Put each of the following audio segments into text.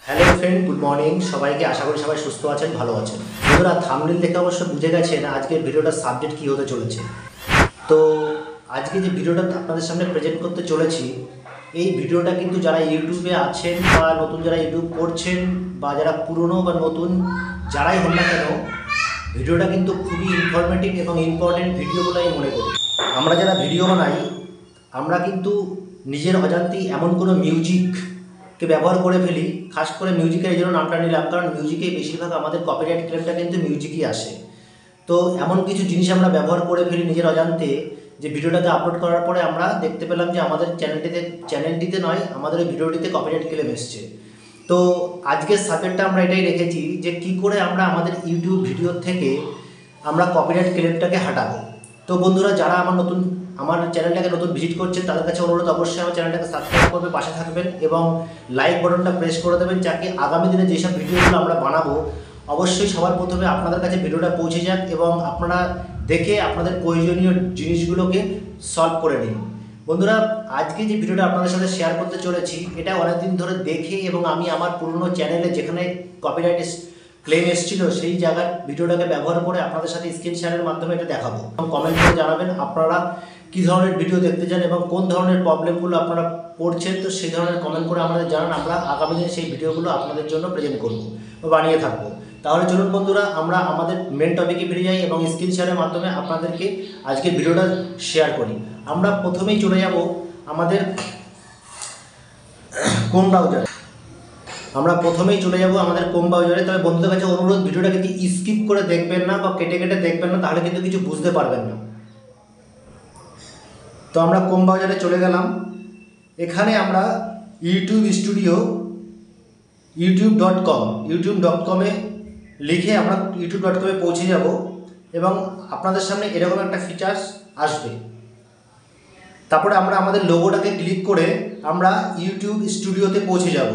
Hello friend, good morning সবাইকে। আশা করি সবাই সুস্থ আছেন, ভালো আছেন। বন্ধুরা, থাম্বনেল দেখে অবশ্য বুঝে গেছেন আজকের ভিডিওটার সাবজেক্ট কী হতে চলেছে। তো আজকে যে ভিডিওটা আপনাদের সামনে প্রেজেন্ট করতে চলেছি, এই ভিডিওটা কিন্তু যারা ইউটিউবে আছেন বা নতুন যারা ইউটিউব করছেন বা যারা পুরনো বা নতুন যারাই হন না কেন, ভিডিওটা কিন্তু খুবই ইনফরমেটিভ এবং ইম্পর্টেন্ট ভিডিও বলে আমি মনে করি। আমরা যারা ভিডিও বানাই, আমরা কিন্তু নিজের অজান্তেই এমন কোনো মিউজিককে ব্যবহার করে ফেলি। খাস করে মিউজিকের এই জন্য নামটা নিলাম, কারণ মিউজিকে বেশিরভাগ আমাদের কপিরাইট ক্লেমটা কিন্তু মিউজিকই আসে। তো এমন কিছু জিনিস আমরা ব্যবহার করে ফেলি নিজের অজান্তে, যে ভিডিওটাকে আপলোড করার পরে আমরা দেখতে পেলাম যে আমাদের চ্যানেলটিতে নয়, আমাদের ওই ভিডিওটিতে কপিরাইট ক্লেম এসছে। তো আজকের সাবজেক্টটা আমরা এটাই রেখেছি যে কী করে আমরা আমাদের ইউটিউব ভিডিও থেকে আমরা কপিরাইট ক্লেমটাকে হাঁটাবো। তো বন্ধুরা, যারা আমার চ্যানেলটাকে নতুন ভিজিট করছেন, তাদের কাছে অনুরোধ, অবশ্যই আমার চ্যানেলটাকে সাবস্ক্রাইব করবে, পাশে থাকবেন এবং লাইক বাটনটা প্রেস করে দেবেন, যাতে আগামী দিনে যেসব ভিডিওগুলো আমরা বানাবো অবশ্যই সবার প্রথমে আপনাদের কাছে ভিডিওটা পৌঁছে যাক এবং আপনারা দেখে আপনাদের প্রয়োজনীয় জিনিসগুলোকে সলভ করে নিন। বন্ধুরা, আজকে যে ভিডিওটা আপনাদের সাথে শেয়ার করতে চলেছি, এটা অনেকদিন ধরে দেখে এবং আমি আমার পুরনো চ্যানেলে যেখানে কপিরাইট ক্লেম এসেছিল সেই জায়গার ভিডিওটাকে ব্যবহার করে আপনাদের সাথে স্ক্রিন শেয়ারের মাধ্যমে এটা দেখাবো। কমেন্ট করে জানাবেন আপনারা কী ধরনের ভিডিও দেখতে চান এবং কোন ধরনের প্রবলেমগুলো আপনারা পড়ছেন। তো সেই ধরনের কমেন্ট করে আমাদের জানান, আমরা আগামী দিনে সেই ভিডিওগুলো আপনাদের জন্য প্রেজেন্ট করবো বা বানিয়ে থাকবো। তাহলে চলুন বন্ধুরা, আমরা আমাদের মেন টপিকে ফিরে যাই এবং স্ক্রিন শেয়ারের মাধ্যমে আপনাদেরকে আজকের ভিডিওটা শেয়ার করি। আমরা প্রথমেই চলে যাব আমাদের ক্রোম ব্রাউজারে। ক্রোম ব্রাউজারে। তবে বন্ধুদের কাছে অনুরোধ, ভিডিওটা কিন্তু স্কিপ করে দেখবেন না বা কেটে কেটে দেখবেন না, তাহলে কিন্তু কিছু বুঝতে পারবেন না। তো আমরা ক্রোম ব্রাউজারে চলে গেলাম। এখানে আমরা youtube.com লিখে আমরা youtube.com পৌঁছে যাব এবং আপনাদের সামনে এরকম একটা ফিচার্স আসবে। তারপরে আমরা আমাদের লোগোটাকে ক্লিক করে আমরা ইউটিউব স্টুডিওতে পৌঁছে যাব।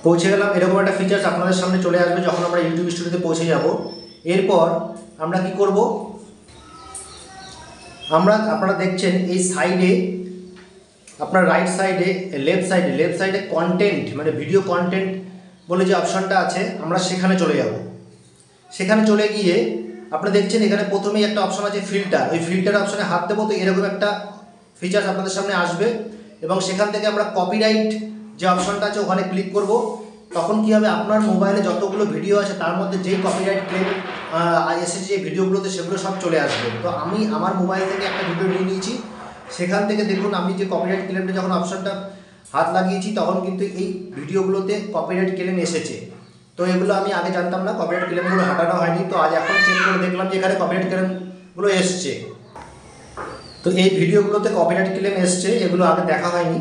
পৌঁছে গেলাম, এরকম একটা ফিচার্স আপনাদের সামনে চলে আসবে যখন আমরা ইউটিউব স্টুডিওতে পৌঁছে যাব। এরপর আমরা কি করব, আপনারা দেখছেন এই সাইডে, আপনার রাইট সাইডে, লেফট সাইডে কন্টেন্ট মানে ভিডিও কন্টেন্ট বলে যে অপশানটা আছে, আমরা সেখানে চলে যাব। সেখানে চলে গিয়ে আপনারা দেখছেন এখানে প্রথমেই একটা অপশান আছে ফিল্টার। ওই ফিল্টার অপশানে হাত দেবো, তো এরকম একটা ফিচার্স আপনাদের সামনে আসবে এবং সেখান থেকে আমরা কপিরাইট যে অপশানটা আছে ওখানে ক্লিক করব। তখন কী হবে, আপনার মোবাইলে যতগুলো ভিডিও আছে তার মধ্যে যেই কপিরাইট ক্লেম এসেছে যে ভিডিওগুলোতে, সেগুলো সব চলে আসবে। তো আমি আমার মোবাইল থেকে একটা ভিডিও নিয়ে নিয়েছি, সেখান থেকে দেখুন আমি যে কপিরাইট ক্লেমটা যখন অপশানটা হাত লাগিয়েছি তখন কিন্তু এই ভিডিওগুলোতে কপিরাইট ক্লেম এসেছে। তো এগুলো আমি আগে জানতাম না, কপিরাইট ক্লেমগুলো হাঁটানো হয়নি। তো আজ এখন চেক করে দেখলাম যে এখানে কপিরাইট ক্লেমগুলো এসছে। তো এই ভিডিওগুলোতে কপিরাইট ক্লেম এসছে, এগুলো আগে দেখা হয়নি।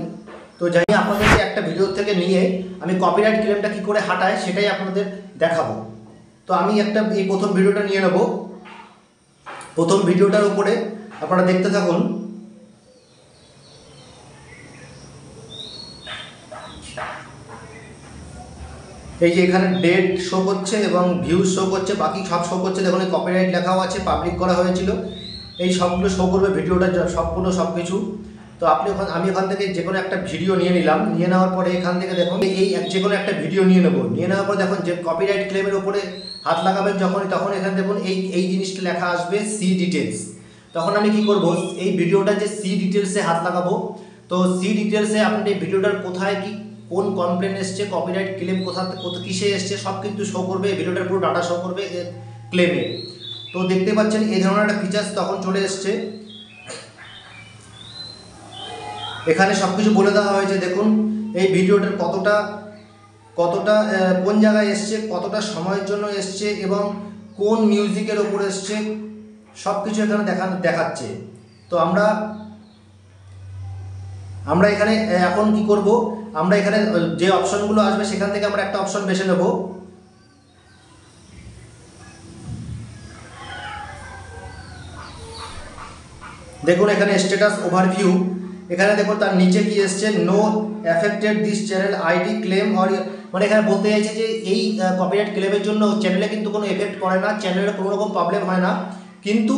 তো যাই আপনাদেরকে একটা ভিডিও থেকে নিয়ে আমি কপিরাইট ক্লেমটা কী করে হাঁটায় সেটাই আপনাদের দেখাবো। তো আমি এই প্রথম ভিডিওটা নিয়ে নেব। প্রথম ভিডিওটার উপরে আপনারা দেখতে থাকুন। এই যে এখানে ডেট শো করছে এবং ভিউজ শো করছে, বাকি সব শো করছে। দেখুন এই কপিরাইট লেখাও আছে, পাবলিক করা হয়েছিল, এই সবগুলো শো করবে ভিডিওটা সম্পূর্ণ সব কিছু। তো আমি এখান থেকে যে কোনো একটা ভিডিও নিয়ে নিলাম। নিয়ে নেওয়ার পরে এখান থেকে দেখুন যে কোনো একটা ভিডিও নিয়ে নেওয়ার পর দেখুন যে কপিরাইট ক্লেমের উপরে হাত লাগাবেন তখন এখানে দেখুন এই জিনিসটা লেখা আসবে সি ডিটেলস। তখন আমি কি করব, এই ভিডিওটা যে সি ডিটেলসে হাত লাগাবো। তো সি ডিটেলসে আপনি এই ভিডিওটার কোথায় কি কোন কমপ্লেন এসছে, কপিরাইট ক্লেম কিসে এসছে সব কিন্তু শো করবে, ভিডিওটার পুরো ডাটা শো করবে ক্লেমে। তো দেখতে পাচ্ছেন এই ধরনের একটা ফিচার্স তখন চলে এসছে। এখানে সব কিছু বলে দেওয়া হয়েছে। দেখুন এই ভিডিওটার কতটা কোন জায়গায় এসছে, কতটা সময়ের জন্য এসছে এবং কোন মিউজিকের ওপর এসছে, সব কিছু এখানে দেখাচ্ছে। তো আমরা এখানে এখন কি করব, আমরা এখানে যে অপশনগুলো আসবে সেখান থেকে আমরা একটা অপশন বেছে নেব। দেখুন এখানে স্ট্যাটাস ওভারভিউ, এখানে দেখুন তার নিচে কি এসছে, no affected this channel ID claim or, মানে এখানে বলতে চাইছে যে এই কপিরাইট ক্লেমের জন্য চ্যানেলে কিন্তু কোনো এফেক্ট করে না, চ্যানেলের কোনো রকম প্রবলেম হয় না, কিন্তু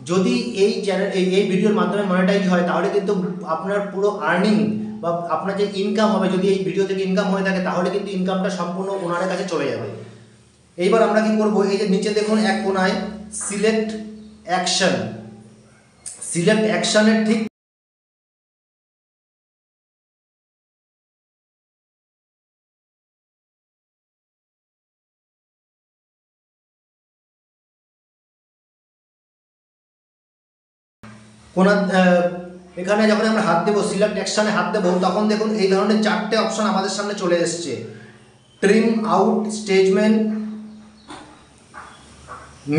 যদি এই চ্যানেল এই ভিডিওর মাধ্যমে মনিটাইজ হয় তাহলে কিন্তু আপনার পুরো আর্নিং বা আপনার যে ইনকাম হবে, যদি এই ভিডিও থেকে ইনকাম হয়ে থাকে তাহলে কিন্তু ইনকামটা সম্পূর্ণ ওনার কাছে চলে যাবে। এইবার আমরা কি করব, এই যে নিচে দেখুন এক কোনায় সিলেক্ট অ্যাকশনের ঠিক কোনা এখানে যখন আমরা হাত দেবো, সিলেক্ট অ্যাকশনে হাত দেবো, তখন দেখুন এই ধরনের 4টে অপশন আমাদের সামনে চলে এসছে। Trim out statement,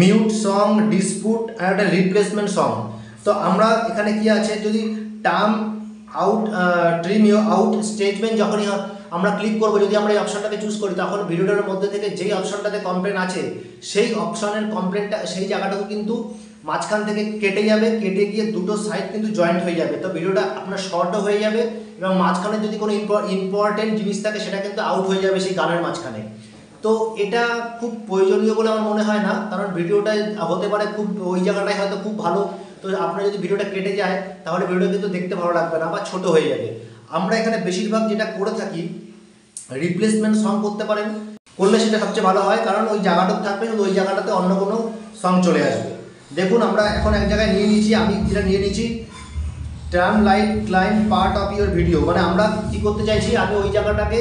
mute song, dispute আর একটা রিপ্লেসমেন্ট সং। তো আমরা এখানে কি আছে, যদি term out trim out statement যখনই আমরা ক্লিক করবো, যদি আমরা এই অপশনটাকে চুজ করি, তখন ভিডিওটার মধ্যে থেকে যেই অপশনটাতে কমপ্লেন আছে সেই অপশনের কমপ্লেনটা, সেই জায়গাটাও কিন্তু মাঝখান থেকে কেটে যাবে, কেটে গিয়ে দুটো সাইড কিন্তু জয়েন্ট হয়ে যাবে। তো ভিডিওটা আপনার শর্টও হয়ে যাবে এবং মাঝখানে যদি কোনো ইম্পর্টেন্ট জিনিস থাকে সেটা কিন্তু আউট হয়ে যাবে সেই গানের মাঝখানে। তো এটা খুব প্রয়োজনীয় বলে আমার মনে হয় না, কারণ ভিডিওটা হতে পারে খুব ওই জায়গাটায় হয়তো খুব ভালো, তো আপনার যদি ভিডিওটা কেটে যায় তাহলে ভিডিওটা কিন্তু দেখতে ভালো লাগবে না বা ছোট হয়ে যাবে। আমরা এখানে বেশিরভাগ যেটা করে থাকি, রিপ্লেসমেন্ট সং করতে পারেন, করলে সেটা সবচেয়ে ভালো হয়, কারণ ওই জায়গাটা থাকবে কিন্তু ওই জায়গাটাতে অন্য কোনো সং চলে আসবে। দেখুন আমরা এখন এক জায়গায় নিয়ে নিয়েছি, আমি যেটা নিয়ে নিয়েছি term light climb part of your video, মানে আমরা কী করতে চাইছি, আমি ওই জায়গাটাকে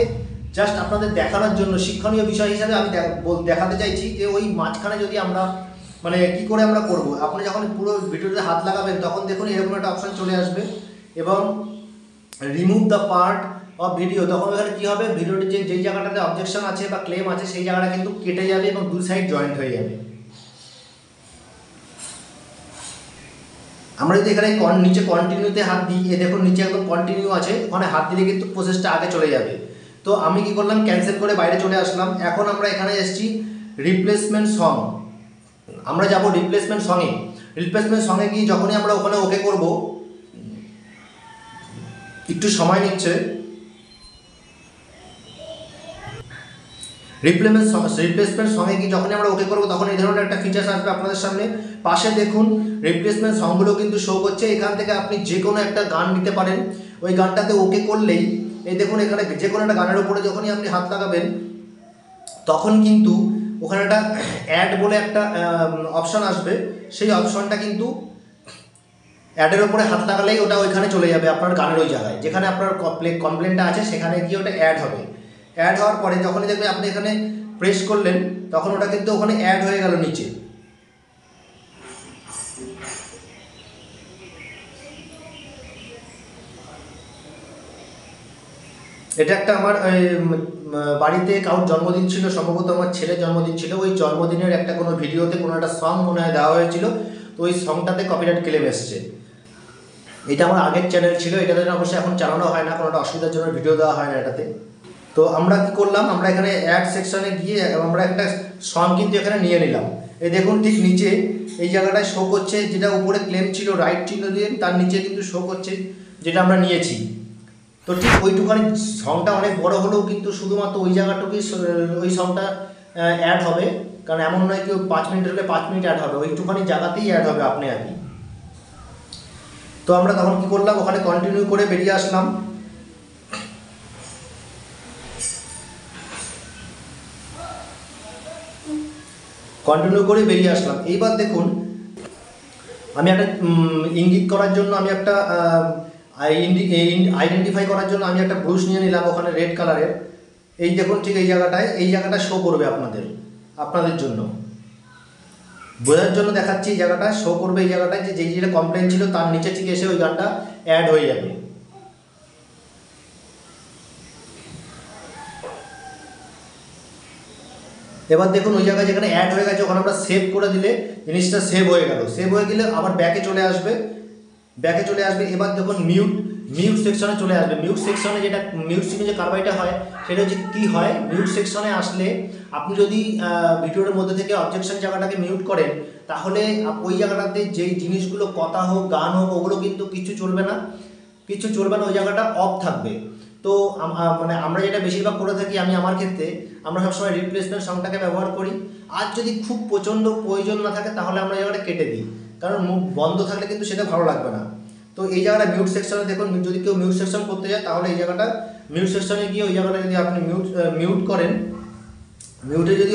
জাস্ট আপনাদের দেখানোর জন্য শিক্ষণীয় বিষয় হিসাবে আমি দেখাতে চাইছি যে ওই মাঝখানে যদি আমরা মানে কী করে আমরা করব। আপনি যখন পুরো ভিডিওতে হাত লাগাবেন তখন দেখুন এরকম একটা অপশান চলে আসবে এবং remove the part of video, তখন এখানে কী হবে, ভিডিওটির যেই জায়গাটাতে অবজেকশন আছে বা ক্লেম আছে সেই জায়গাটা কিন্তু কেটে যাবে এবং দুই সাইড জয়েন্ট হয়ে যাবে। আমরা যদি এখানে নিচে কন্টিনিউতে হাত দিই, এ দেখুন নিচে একদম কন্টিনিউ আছে, ওখানে হাত দিলে কিন্তু প্রসেসটা আগে চলে যাবে। তো আমি কি করলাম, ক্যান্সেল করে বাইরে চলে আসলাম। এখন আমরা এখানে এসেছি রিপ্লেসমেন্ট সং, আমরা যাব রিপ্লেসমেন্ট সঙ্গে গিয়ে যখনই আমরা ওখানে ওকে করব, একটু সময় নিচ্ছে। রিপ্লেসমেন্ট সঙ্গে গিয়ে যখনই আমরা ওকে করবো তখন এই ধরনের একটা ফিচার্স আসবে আপনাদের সামনে। পাশে দেখুন রিপ্লেসমেন্ট সংগুলো কিন্তু শো করছে, এখান থেকে আপনি যে কোনো একটা গান নিতে পারেন, ওই গানটাতে ওকে করলেই এই দেখুন এখানে যে কোনো একটা গানের উপরে যখনই আপনি হাত লাগাবেন তখন কিন্তু ওখানে একটা অ্যাড বলে একটা অপশান আসবে, সেই অপশানটা কিন্তু অ্যাডের ওপরে হাত লাগালেই ওটা ওইখানে চলে যাবে আপনার গানের ওই জায়গায়, যেখানে আপনার কমপ্লেনটা আছে সেখানে গিয়ে ওটা অ্যাড হবে। অ্যাড হওয়ার পরে যখনই দেখবেন আপনি এখানে প্রেস করলেন তখন ওটা কিন্তু ওখানে অ্যাড হয়ে গেল নিচে। এটা একটা আমার বাড়িতে কারোর জন্মদিন ছিল, সম্ভবত আমার ছেলের জন্মদিন ছিল, ওই জন্মদিনের একটা কোনো ভিডিওতে কোনো একটা সং মনে হয় দেওয়া হয়েছিল, তো ওই সংটাতে কপিরাইট ক্লেম এসছে। এটা আমার আগের চ্যানেল ছিল, এটাতে অবশ্যই এখন চালানো হয় না, কোনো একটা অসুবিধার জন্য ভিডিও দেওয়া হয় না এটাতে। তো আমরা কি করলাম, আমরা এখানে অ্যাড সেকশনে গিয়ে আমরা একটা সং কিন্তু এখানে নিয়ে নিলাম। এই দেখুন ঠিক নিচে এই জায়গাটায় শো করছে, যেটা উপরে ক্লেম ছিল রাইট চিহ্ন দিয়ে, তার নিচে কিন্তু শো করছে যেটা আমরা নিয়েছি। তো ঠিক ওইটুখানি সংটা অনেক বড় হলেও কিন্তু শুধুমাত্র ওই জায়গাটুকুই ওই সংটা অ্যাড হবে, কারণ এমন নয় কেউ 5 মিনিট হলে 5 মিনিট অ্যাড হবে, ওইটুখানি জায়গাতেই অ্যাড হবে আপনি। তো আমরা তখন কি করলাম, ওখানে কন্টিনিউ করে বেরিয়ে আসলাম। এইবার দেখুন আমি একটা ইঙ্গিত করার জন্য, আমি একটা আইডেন্টিফাই করার জন্য আমি একটা ব্রুশ নিয়ে নিলাম ওখানে রেড কালারের। এই দেখুন ঠিক এই জায়গাটা শো করবে আপনাদের জন্য বোঝার জন্য দেখাচ্ছি। এই জায়গাটা শো করবে, এই জায়গাটায় যে যেটা কমপ্লেন ছিল তার নিচে ঠিক এসে ওই গানটা অ্যাড হয়ে যাবে। এবার দেখুন ওই জায়গায় যেখানে অ্যাড হয়ে গেছে ওখানে আমরা সেভ করে দিলে জিনিসটা সেভ হয়ে গেলে আবার ব্যাকে চলে আসবে। এবার দেখুন মিউট সেকশনে চলে আসবে। মিউট সেকশনে যে কারবাইটা হয় সেটা হচ্ছে কী হয়, মিউট সেকশনে আসলে আপনি যদি ভিডিওর মধ্যে থেকে অবজেকশন জায়গাটাকে মিউট করেন তাহলে ওই জায়গাটাতে যেই জিনিসগুলো কথা হোক গান হোক ওগুলো কিন্তু কিছু চলবে না, ওই জায়গাটা অফ থাকবে। তো মানে আমরা যেটা বেশিরভাগ করে থাকি, আমার ক্ষেত্রে আমরা সবসময় রিপ্লেসমেন্ট সংটাকে ব্যবহার করি। আর যদি খুব প্রচণ্ড প্রয়োজন না থাকে তাহলে আমরা জায়গাটা কেটে দিই, কারণ মুখ বন্ধ থাকলে কিন্তু সেটা ভালো লাগবে না। তো এই জায়গাটা মিউট সেকশনে দেখুন, যদি কেউ মিউট সেকশন করতে যায় তাহলে এই জায়গাটা মিউট সেকশনে গিয়ে ওই জায়গাটা যদি আপনি মিউট করেন, মিউটে যদি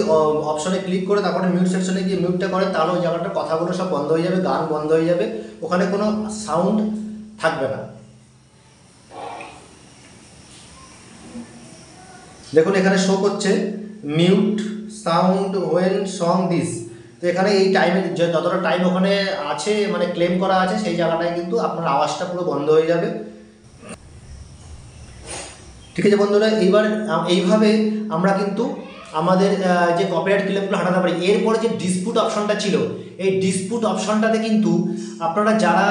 অপশনে ক্লিক করে তারপরে মিউট সেকশনে গিয়ে মিউটটা করেন, তাহলে ওই জায়গাটার কথাগুলো সব বন্ধ হয়ে যাবে, গান বন্ধ হয়ে যাবে, ওখানে কোনো সাউন্ড থাকবে না। দেখুন এখানে শো করছে mute sound when song this. তো এখানে এই টাইমে যতটা টাইম ওখানে আছে মানে ক্লেম করা আছে সেই জায়গাটায় কিন্তু আপনার আওয়াজটা পুরো বন্ধ হয়ে যাবে। ঠিক আছে বন্ধুরা, এইভাবে আমরা কিন্তু আমাদের যে কপিরাইট ক্লেমগুলো হাঁটাতে পারি। এরপরে যে ডিসপুট অপশনটা ছিল, এই ডিসপুট অপশনটাতে কিন্তু আপনারা যারা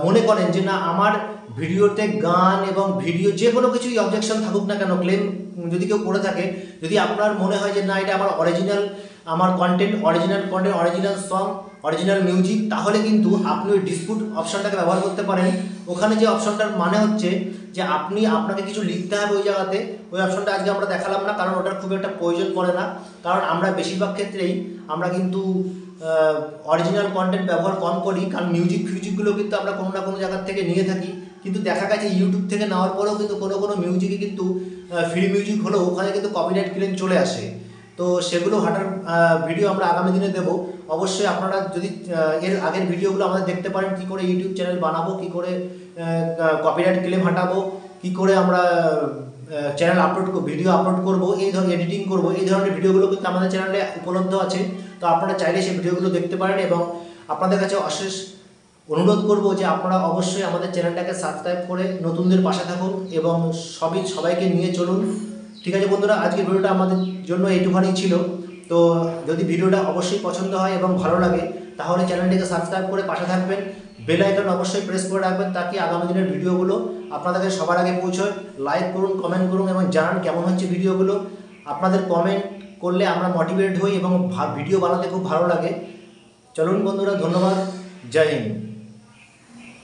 মনে করেন যে না আমার ভিডিওতে গান এবং ভিডিও যে কোনো কিছুই অবজেকশন থাকুক না কেন, ক্লেম যদি কেউ করে থাকে, যদি আপনার মনে হয় যে না এটা আমার অরিজিনাল, আমার content original content, original song, original music, তাহলে কিন্তু আপনি ওই ডিসপুট অপশনটাকে ব্যবহার করতে পারেন। ওখানে যে অপশনটার মানে হচ্ছে যে আপনাকে কিছু লিখতে হবে ওই জায়গাতে, ওই অপশনটা আজকে আমরা দেখালাম না কারণ ওটার খুব একটা প্রয়োজন পড়ে না, কারণ আমরা বেশিরভাগ ক্ষেত্রেই আমরা কিন্তু অরিজিনাল কন্টেন্ট ব্যবহার কম করি, কারণ ফিউজিকগুলো কিন্তু আমরা কোনো না কোনো জায়গার থেকে নিয়ে থাকি। কিন্তু দেখা গেছে ইউটিউব থেকে নেওয়ার পরেও কিন্তু কোনো মিউজিকে কিন্তু ফ্রি মিউজিক হলেও ওখানে কিন্তু কপিরাইট ক্লেম চলে আসে। তো সেগুলো হাঁটার ভিডিও আমরা আগামী দিনে দেবো। অবশ্যই আপনারা যদি এর আগের ভিডিওগুলো আমাদের দেখতে পারেন, কী করে ইউটিউব চ্যানেল বানাবো, কী করে কপিরাইট ক্লেম হাঁটাবো, কী করে আমরা চ্যানেল ভিডিও আপলোড করবো, এই ধরনের এডিটিং করবো, এই ধরনের ভিডিওগুলো কিন্তু আমাদের চ্যানেলে উপলব্ধ আছে। তো আপনারা চাইলে সেই ভিডিওগুলো দেখতে পারেন এবং আপনাদের কাছে অশেষ অনুরোধ করব যে আপনারা অবশ্যই আমাদের চ্যানেলটাকে সাবস্ক্রাইব করে নতুনদের পাশে থাকুন এবং সবাইকে নিয়ে চলুন। ঠিক আছে বন্ধুরা, আজকের ভিডিওটা আমাদের জন্য এইটুখানি ছিল। তো যদি ভিডিওটা অবশ্যই পছন্দ হয় এবং ভালো লাগে তাহলে চ্যানেলটিকে সাবস্ক্রাইব করে পাশে থাকবেন, বেল আইকন অবশ্যই প্রেস করে রাখবেন তাকে আগামী দিনের ভিডিওগুলো আপনাদের সবার আগে পৌঁছয়। লাইক করুন, কমেন্ট করুন এবং জানান কেমন হচ্ছে ভিডিওগুলো। আপনাদের কমেন্ট করলে আমরা মোটিভেট হই এবং ভিডিও বানাতে খুব ভালো লাগে। চলুন বন্ধুরা, ধন্যবাদ, জয় হিন্দ।